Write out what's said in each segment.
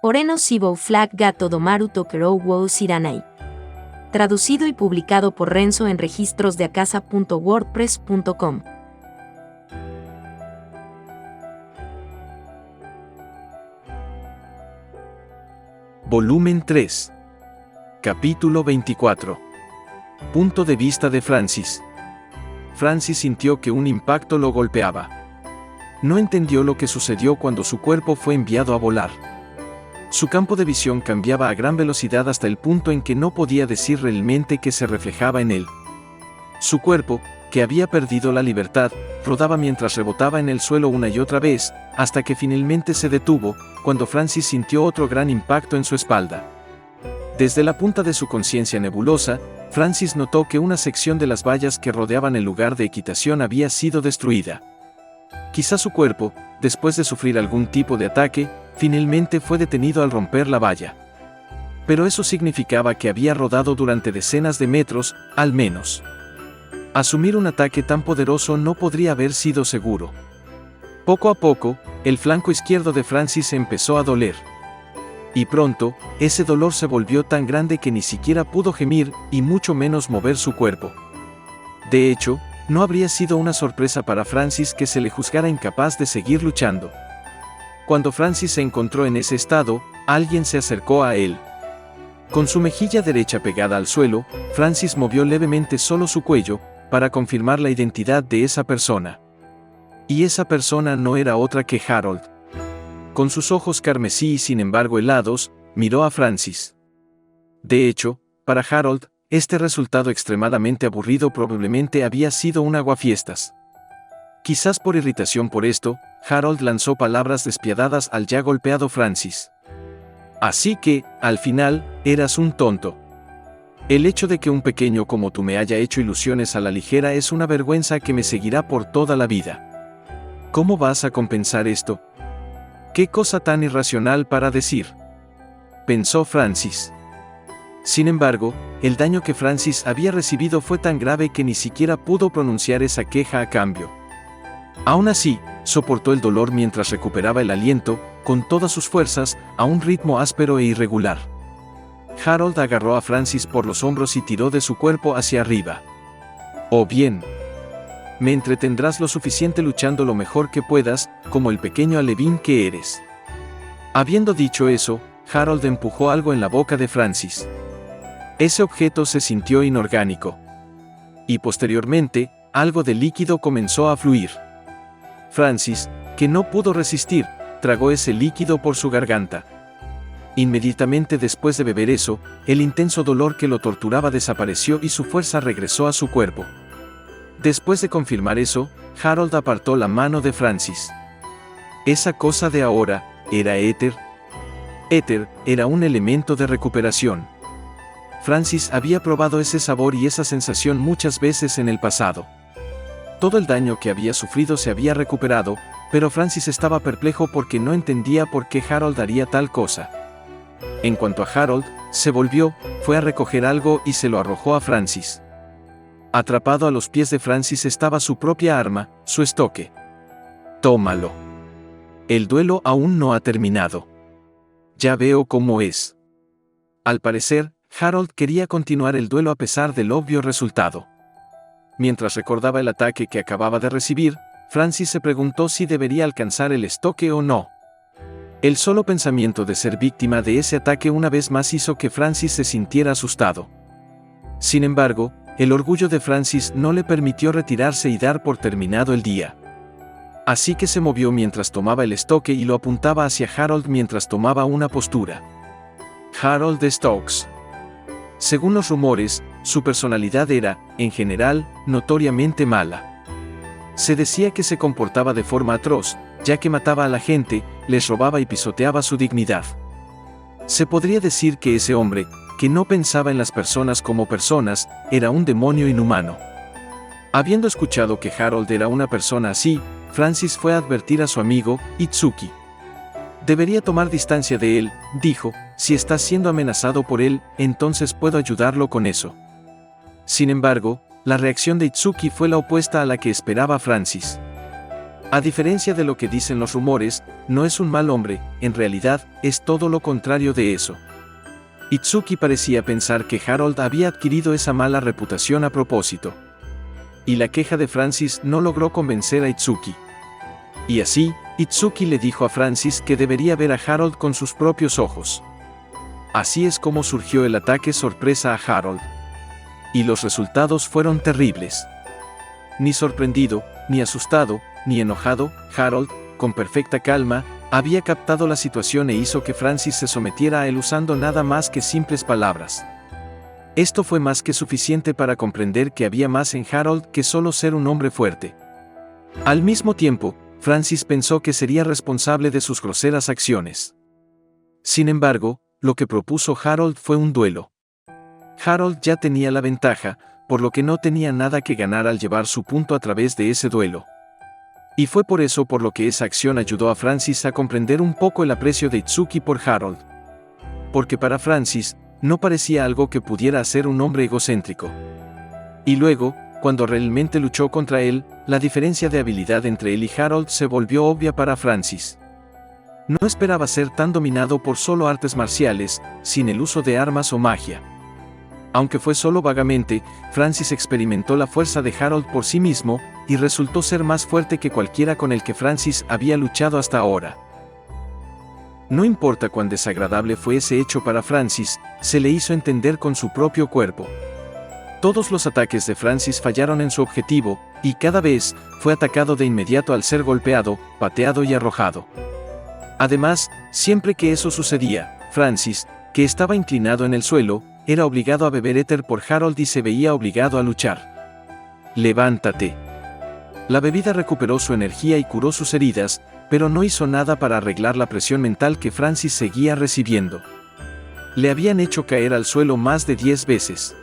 Oreno Sibou Flag Gato Domaru Tokerou Wou Siranai. Traducido y publicado por Renzo en registrosdeacasa.wordpress.com. Volumen 3. Capítulo 24. Punto de vista de Francis. Francis sintió que un impacto lo golpeaba. No entendió lo que sucedió cuando su cuerpo fue enviado a volar. Su campo de visión cambiaba a gran velocidad hasta el punto en que no podía decir realmente qué se reflejaba en él. Su cuerpo, que había perdido la libertad, rodaba mientras rebotaba en el suelo una y otra vez, hasta que finalmente se detuvo, cuando Francis sintió otro gran impacto en su espalda. Desde la punta de su conciencia nebulosa, Francis notó que una sección de las vallas que rodeaban el lugar de equitación había sido destruida. Quizá su cuerpo, después de sufrir algún tipo de ataque, finalmente fue detenido al romper la valla. Pero eso significaba que había rodado durante decenas de metros, al menos. Asumir un ataque tan poderoso no podría haber sido seguro. Poco a poco, el flanco izquierdo de Francis empezó a doler. Y pronto, ese dolor se volvió tan grande que ni siquiera pudo gemir, y mucho menos mover su cuerpo. De hecho, no habría sido una sorpresa para Francis que se le juzgara incapaz de seguir luchando. Cuando Francis se encontró en ese estado, alguien se acercó a él. Con su mejilla derecha pegada al suelo, Francis movió levemente solo su cuello, para confirmar la identidad de esa persona. Y esa persona no era otra que Harold. Con sus ojos carmesí y sin embargo helados, miró a Francis. De hecho, para Harold, este resultado extremadamente aburrido probablemente había sido un aguafiestas. Quizás por irritación por esto, Harold lanzó palabras despiadadas al ya golpeado Francis. Así que, al final, eras un tonto. El hecho de que un pequeño como tú me haya hecho ilusiones a la ligera es una vergüenza que me seguirá por toda la vida. ¿Cómo vas a compensar esto? ¿Qué cosa tan irracional para decir?, pensó Francis. Sin embargo, el daño que Francis había recibido fue tan grave que ni siquiera pudo pronunciar esa queja a cambio. Aún así, soportó el dolor mientras recuperaba el aliento, con todas sus fuerzas, a un ritmo áspero e irregular. Harold agarró a Francis por los hombros y tiró de su cuerpo hacia arriba. «Oh bien. Me entretendrás lo suficiente luchando lo mejor que puedas, como el pequeño alevín que eres». Habiendo dicho eso, Harold empujó algo en la boca de Francis. Ese objeto se sintió inorgánico. Y posteriormente, algo de líquido comenzó a fluir. Francis, que no pudo resistir, tragó ese líquido por su garganta. Inmediatamente después de beber eso, el intenso dolor que lo torturaba desapareció y su fuerza regresó a su cuerpo. Después de confirmar eso, Harold apartó la mano de Francis. Esa cosa de ahora, ¿era éter? Éter era un elemento de recuperación. Francis había probado ese sabor y esa sensación muchas veces en el pasado. Todo el daño que había sufrido se había recuperado, pero Francis estaba perplejo porque no entendía por qué Harold haría tal cosa. En cuanto a Harold, se volvió, fue a recoger algo y se lo arrojó a Francis. Atrapado a los pies de Francis estaba su propia arma, su estoque. «Tómalo. El duelo aún no ha terminado. Ya veo cómo es». Al parecer, Harold quería continuar el duelo a pesar del obvio resultado. Mientras recordaba el ataque que acababa de recibir, Francis se preguntó si debería alcanzar el estoque o no. El solo pensamiento de ser víctima de ese ataque una vez más hizo que Francis se sintiera asustado. Sin embargo, el orgullo de Francis no le permitió retirarse y dar por terminado el día. Así que se movió mientras tomaba el estoque y lo apuntaba hacia Harold mientras tomaba una postura. Harold Stokes. Según los rumores, su personalidad era, en general, notoriamente mala. Se decía que se comportaba de forma atroz, ya que mataba a la gente, les robaba y pisoteaba su dignidad. Se podría decir que ese hombre, que no pensaba en las personas como personas, era un demonio inhumano. Habiendo escuchado que Harold era una persona así, Francis fue a advertir a su amigo, Itsuki. Debería tomar distancia de él, dijo, si está siendo amenazado por él, entonces puedo ayudarlo con eso. Sin embargo, la reacción de Itsuki fue la opuesta a la que esperaba Francis. A diferencia de lo que dicen los rumores, no es un mal hombre, en realidad, es todo lo contrario de eso. Itsuki parecía pensar que Harold había adquirido esa mala reputación a propósito. Y la queja de Francis no logró convencer a Itsuki. Y así, Itsuki le dijo a Francis que debería ver a Harold con sus propios ojos. Así es como surgió el ataque sorpresa a Harold. Y los resultados fueron terribles. Ni sorprendido, ni asustado, ni enojado, Harold, con perfecta calma, había captado la situación e hizo que Francis se sometiera a él usando nada más que simples palabras. Esto fue más que suficiente para comprender que había más en Harold que solo ser un hombre fuerte. Al mismo tiempo, Francis pensó que sería responsable de sus groseras acciones. Sin embargo, lo que propuso Harold fue un duelo. Harold ya tenía la ventaja, por lo que no tenía nada que ganar al llevar su punto a través de ese duelo. Y fue por eso por lo que esa acción ayudó a Francis a comprender un poco el aprecio de Itsuki por Harold. Porque para Francis, no parecía algo que pudiera hacer un hombre egocéntrico. Y luego, cuando realmente luchó contra él, la diferencia de habilidad entre él y Harold se volvió obvia para Francis. No esperaba ser tan dominado por solo artes marciales, sin el uso de armas o magia. Aunque fue solo vagamente, Francis experimentó la fuerza de Harold por sí mismo, y resultó ser más fuerte que cualquiera con el que Francis había luchado hasta ahora. No importa cuán desagradable fue ese hecho para Francis, se le hizo entender con su propio cuerpo. Todos los ataques de Francis fallaron en su objetivo, y cada vez fue atacado de inmediato al ser golpeado, pateado y arrojado. Además, siempre que eso sucedía, Francis, que estaba inclinado en el suelo, era obligado a beber éter por Harold y se veía obligado a luchar. ¡Levántate! La bebida recuperó su energía y curó sus heridas, pero no hizo nada para arreglar la presión mental que Francis seguía recibiendo. Le habían hecho caer al suelo más de 10 veces.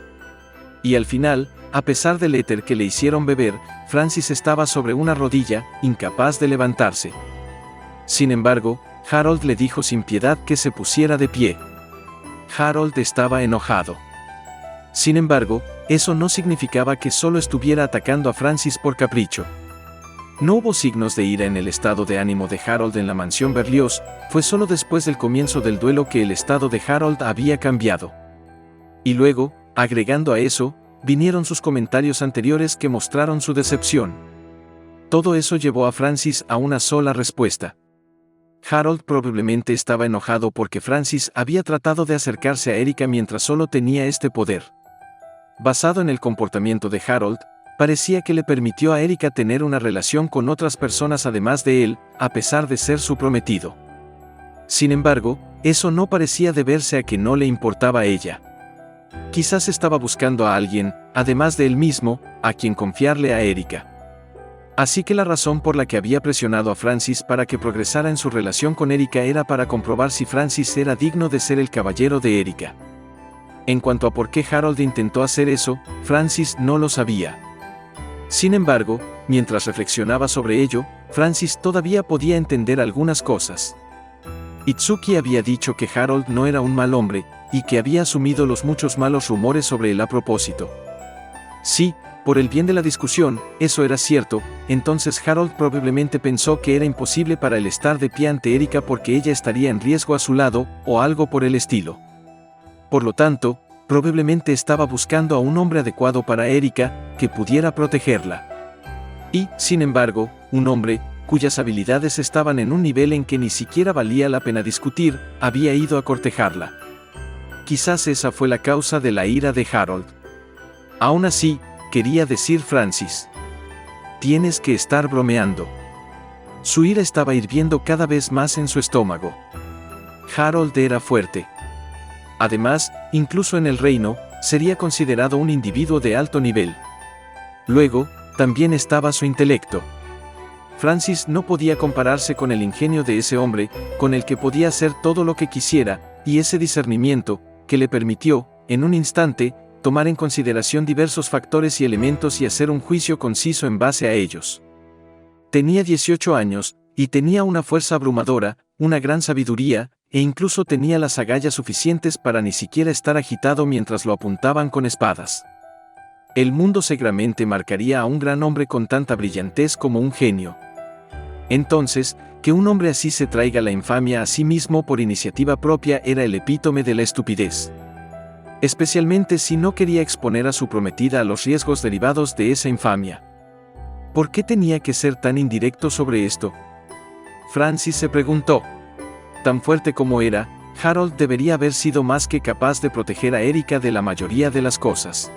Y al final, a pesar del éter que le hicieron beber, Francis estaba sobre una rodilla, incapaz de levantarse. Sin embargo, Harold le dijo sin piedad que se pusiera de pie. Harold estaba enojado. Sin embargo, eso no significaba que solo estuviera atacando a Francis por capricho. No hubo signos de ira en el estado de ánimo de Harold en la mansión Berlioz, fue solo después del comienzo del duelo que el estado de Harold había cambiado. Y luego, agregando a eso, vinieron sus comentarios anteriores que mostraron su decepción. Todo eso llevó a Francis a una sola respuesta. Harold probablemente estaba enojado porque Francis había tratado de acercarse a Erika mientras solo tenía este poder. Basado en el comportamiento de Harold, parecía que le permitió a Erika tener una relación con otras personas además de él, a pesar de ser su prometido. Sin embargo, eso no parecía deberse a que no le importaba a ella. Quizás estaba buscando a alguien, además de él mismo, a quien confiarle a Erika. Así que la razón por la que había presionado a Francis para que progresara en su relación con Erika era para comprobar si Francis era digno de ser el caballero de Erika. En cuanto a por qué Harold intentó hacer eso, Francis no lo sabía. Sin embargo, mientras reflexionaba sobre ello, Francis todavía podía entender algunas cosas. Itsuki había dicho que Harold no era un mal hombre, y que había asumido los muchos malos rumores sobre él a propósito. Sí, por el bien de la discusión, eso era cierto, entonces Harold probablemente pensó que era imposible para él estar de pie ante Erika porque ella estaría en riesgo a su lado, o algo por el estilo. Por lo tanto, probablemente estaba buscando a un hombre adecuado para Erika, que pudiera protegerla. Y, sin embargo, un hombre, cuyas habilidades estaban en un nivel en que ni siquiera valía la pena discutir, había ido a cortejarla. Quizás esa fue la causa de la ira de Harold. Aún así, quería decir Francis. Tienes que estar bromeando. Su ira estaba hirviendo cada vez más en su estómago. Harold era fuerte. Además, incluso en el reino, sería considerado un individuo de alto nivel. Luego, también estaba su intelecto. Francis no podía compararse con el ingenio de ese hombre, con el que podía hacer todo lo que quisiera, y ese discernimiento, que le permitió, en un instante, tomar en consideración diversos factores y elementos y hacer un juicio conciso en base a ellos. Tenía 18 años, y tenía una fuerza abrumadora, una gran sabiduría, e incluso tenía las agallas suficientes para ni siquiera estar agitado mientras lo apuntaban con espadas. El mundo seguramente marcaría a un gran hombre con tanta brillantez como un genio. Entonces, que un hombre así se traiga la infamia a sí mismo por iniciativa propia era el epítome de la estupidez. Especialmente si no quería exponer a su prometida a los riesgos derivados de esa infamia. ¿Por qué tenía que ser tan indirecto sobre esto? Francis se preguntó. Tan fuerte como era, Harold debería haber sido más que capaz de proteger a Erika de la mayoría de las cosas.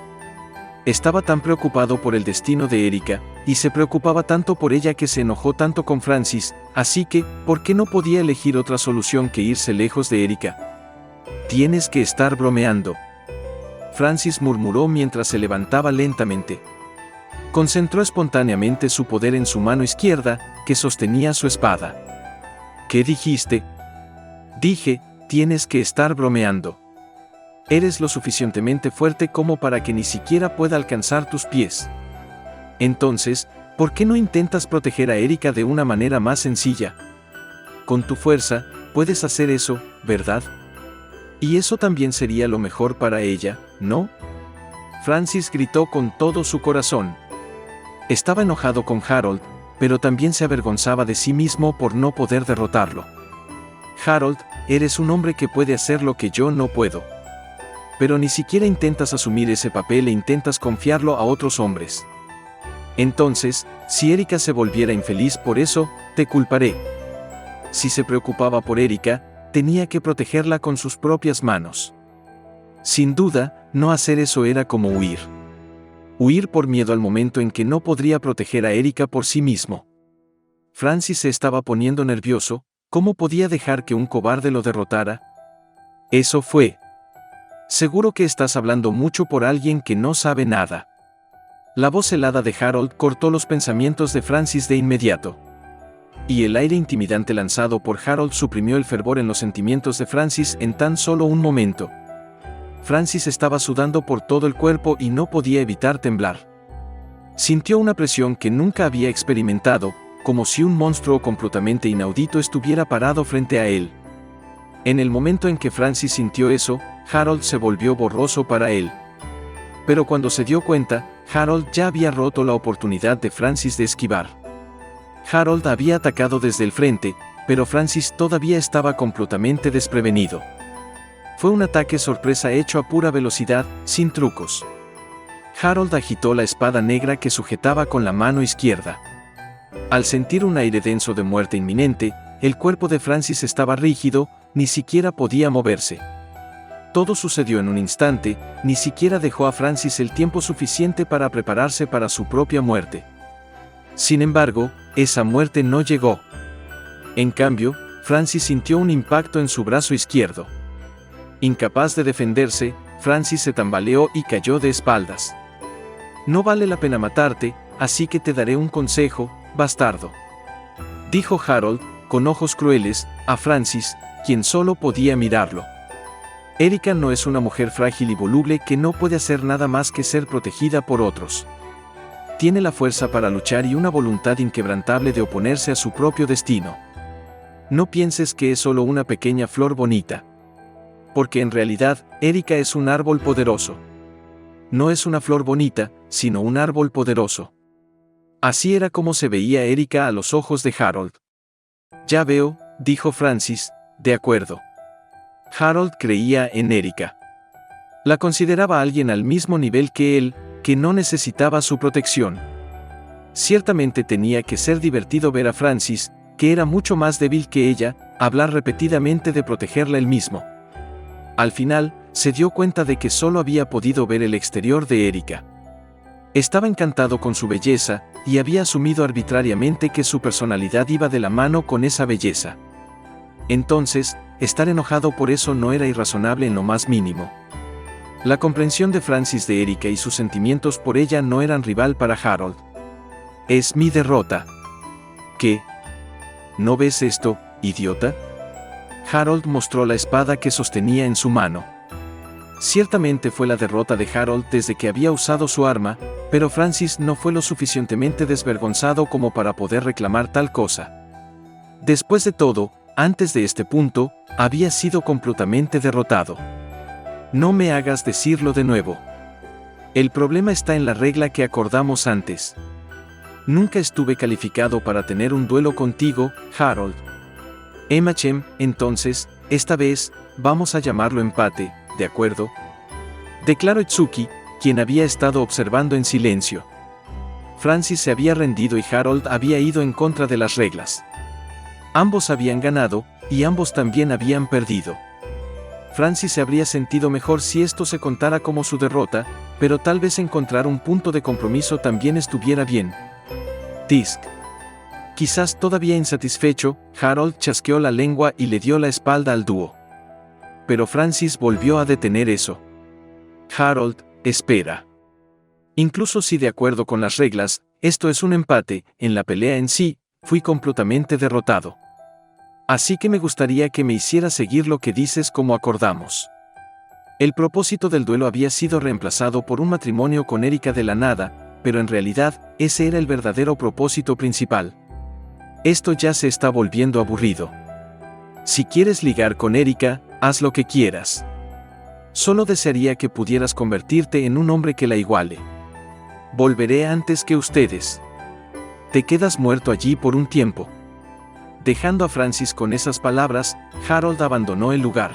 Estaba tan preocupado por el destino de Erika, y se preocupaba tanto por ella que se enojó tanto con Francis, así que, ¿por qué no podía elegir otra solución que irse lejos de Erika? Tienes que estar bromeando. Francis murmuró mientras se levantaba lentamente. Concentró espontáneamente su poder en su mano izquierda, que sostenía su espada. ¿Qué dijiste? Dije, tienes que estar bromeando. Eres lo suficientemente fuerte como para que ni siquiera pueda alcanzar tus pies. Entonces, ¿por qué no intentas proteger a Erika de una manera más sencilla? Con tu fuerza, puedes hacer eso, ¿verdad? Y eso también sería lo mejor para ella, ¿no? Francis gritó con todo su corazón. Estaba enojado con Harold, pero también se avergonzaba de sí mismo por no poder derrotarlo. Harold, eres un hombre que puede hacer lo que yo no puedo. Pero ni siquiera intentas asumir ese papel e intentas confiarlo a otros hombres. Entonces, si Erika se volviera infeliz por eso, te culparé. Si se preocupaba por Erika, tenía que protegerla con sus propias manos. Sin duda, no hacer eso era como huir. Huir por miedo al momento en que no podría proteger a Erika por sí mismo. Francis se estaba poniendo nervioso. ¿Cómo podía dejar que un cobarde lo derrotara? Eso fue. Seguro que estás hablando mucho por alguien que no sabe nada. La voz helada de Harold cortó los pensamientos de Francis de inmediato. Y el aire intimidante lanzado por Harold suprimió el fervor en los sentimientos de Francis en tan solo un momento. Francis estaba sudando por todo el cuerpo y no podía evitar temblar. Sintió una presión que nunca había experimentado, como si un monstruo completamente inaudito estuviera parado frente a él. En el momento en que Francis sintió eso, Harold se volvió borroso para él. Pero cuando se dio cuenta, Harold ya había roto la oportunidad de Francis de esquivar. Harold había atacado desde el frente, pero Francis todavía estaba completamente desprevenido. Fue un ataque sorpresa hecho a pura velocidad, sin trucos. Harold agitó la espada negra que sujetaba con la mano izquierda. Al sentir un aire denso de muerte inminente, el cuerpo de Francis estaba rígido, ni siquiera podía moverse. Todo sucedió en un instante, ni siquiera dejó a Francis el tiempo suficiente para prepararse para su propia muerte. Sin embargo, esa muerte no llegó. En cambio, Francis sintió un impacto en su brazo izquierdo. Incapaz de defenderse, Francis se tambaleó y cayó de espaldas. No vale la pena matarte, así que te daré un consejo, bastardo. Dijo Harold, con ojos crueles, a Francis, quien solo podía mirarlo. Erika no es una mujer frágil y voluble que no puede hacer nada más que ser protegida por otros. Tiene la fuerza para luchar y una voluntad inquebrantable de oponerse a su propio destino. No pienses que es solo una pequeña flor bonita. Porque en realidad, Erika es un árbol poderoso. No es una flor bonita, sino un árbol poderoso. Así era como se veía Erika a los ojos de Harold. Ya veo, dijo Francis, de acuerdo. Harold creía en Erika. La consideraba alguien al mismo nivel que él, que no necesitaba su protección. Ciertamente tenía que ser divertido ver a Francis, que era mucho más débil que ella, hablar repetidamente de protegerla él mismo. Al final, se dio cuenta de que solo había podido ver el exterior de Erika. Estaba encantado con su belleza, y había asumido arbitrariamente que su personalidad iba de la mano con esa belleza. Entonces, estar enojado por eso no era irrazonable en lo más mínimo. La comprensión de Francis de Erika y sus sentimientos por ella no eran rival para Harold. Es mi derrota. ¿Qué? ¿No ves esto, idiota? Harold mostró la espada que sostenía en su mano. Ciertamente fue la derrota de Harold desde que había usado su arma, pero Francis no fue lo suficientemente desvergonzado como para poder reclamar tal cosa. Después de todo, antes de este punto, había sido completamente derrotado. No me hagas decirlo de nuevo. El problema está en la regla que acordamos antes. Nunca estuve calificado para tener un duelo contigo, Harold. Entonces, esta vez, vamos a llamarlo empate, ¿de acuerdo?, declaró Itsuki, quien había estado observando en silencio. Francis se había rendido y Harold había ido en contra de las reglas. Ambos habían ganado, y ambos también habían perdido. Francis se habría sentido mejor si esto se contara como su derrota, pero tal vez encontrar un punto de compromiso también estuviera bien. Tisk. Quizás todavía insatisfecho, Harold chasqueó la lengua y le dio la espalda al dúo. Pero Francis volvió a detener eso. Harold, espera. Incluso si de acuerdo con las reglas, esto es un empate, en la pelea en sí, fui completamente derrotado. Así que me gustaría que me hicieras seguir lo que dices como acordamos. El propósito del duelo había sido reemplazado por un matrimonio con Erika de la nada, pero en realidad, ese era el verdadero propósito principal. Esto ya se está volviendo aburrido. Si quieres ligar con Erika, haz lo que quieras. Solo desearía que pudieras convertirte en un hombre que la iguale. Volveré antes que ustedes. Te quedas muerto allí por un tiempo. Dejando a Francis con esas palabras, Harold abandonó el lugar.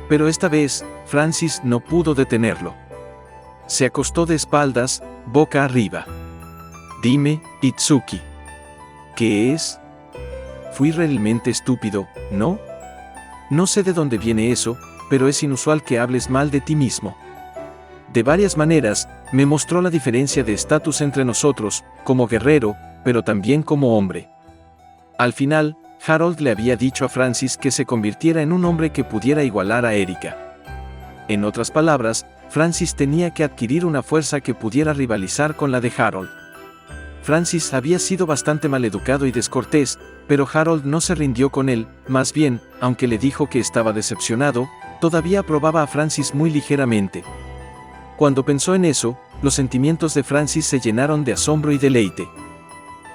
Pero esta vez, Francis no pudo detenerlo. Se acostó de espaldas, boca arriba. Dime, Itsuki. ¿Qué es? Fui realmente estúpido, ¿no? No sé de dónde viene eso, pero es inusual que hables mal de ti mismo. De varias maneras, me mostró la diferencia de estatus entre nosotros, como guerrero, pero también como hombre. Al final, Harold le había dicho a Francis que se convirtiera en un hombre que pudiera igualar a Erika. En otras palabras, Francis tenía que adquirir una fuerza que pudiera rivalizar con la de Harold. Francis había sido bastante maleducado y descortés, pero Harold no se rindió con él, más bien, aunque le dijo que estaba decepcionado, todavía aprobaba a Francis muy ligeramente. Cuando pensó en eso, los sentimientos de Francis se llenaron de asombro y deleite.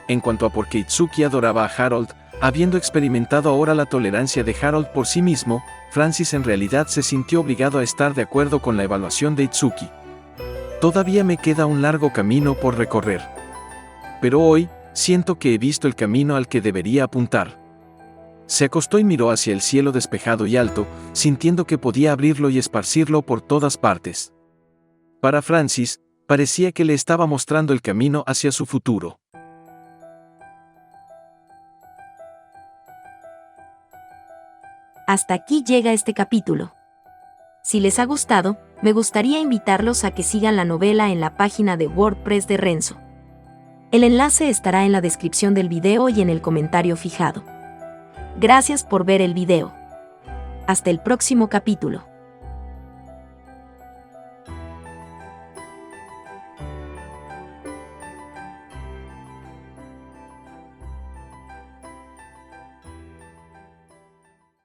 En cuanto a por qué Itsuki adoraba a Harold, habiendo experimentado ahora la tolerancia de Harold por sí mismo, Francis en realidad se sintió obligado a estar de acuerdo con la evaluación de Itsuki. Todavía me queda un largo camino por recorrer. Pero hoy, siento que he visto el camino al que debería apuntar. Se acostó y miró hacia el cielo despejado y alto, sintiendo que podía abrirlo y esparcirlo por todas partes. Para Francis, parecía que le estaba mostrando el camino hacia su futuro. Hasta aquí llega este capítulo. Si les ha gustado, me gustaría invitarlos a que sigan la novela en la página de WordPress de Renzo. El enlace estará en la descripción del video y en el comentario fijado. Gracias por ver el video. Hasta el próximo capítulo.